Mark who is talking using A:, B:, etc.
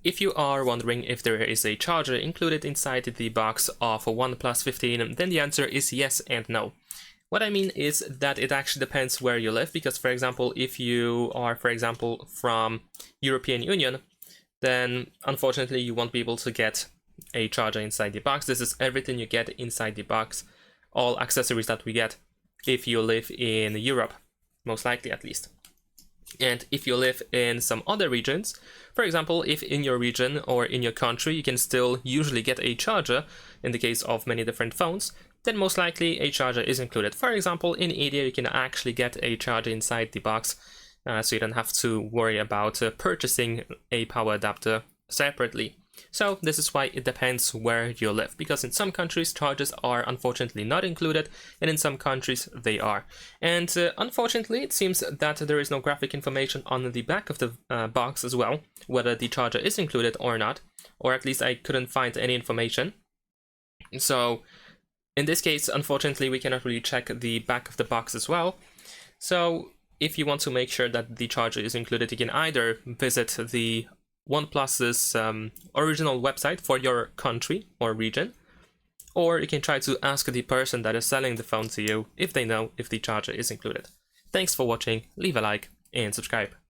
A: if you are wondering if there is a charger included inside the box of a OnePlus 15, then the answer is yes and no. What I mean is that it actually depends where you live, because for example, if you are, for example, from European Union, then unfortunately you won't be able to get a charger inside the box. This is everything you get inside the box, all accessories that we get if you live in Europe, most likely at least. And if you live in some other regions, for example, if in your region or in your country you can still usually get a charger, in the case of many different phones, then most likely a charger is included. For example, in India you can actually get a charger inside the box, so you don't have to worry about purchasing a power adapter separately. So this is why it depends where you live, because in some countries chargers are unfortunately not included, and in some countries they are. And unfortunately it seems that there is no graphic information on the back of the box as well, whether the charger is included or not, or at least I couldn't find any information. So in this case, unfortunately, we cannot really check the back of the box as well. So if you want to make sure that the charger is included, you can either visit the OnePlus's original website for your country or region, or you can try to ask the person that is selling the phone to you if they know if the charger is included. Thanks for watching, leave a like and subscribe.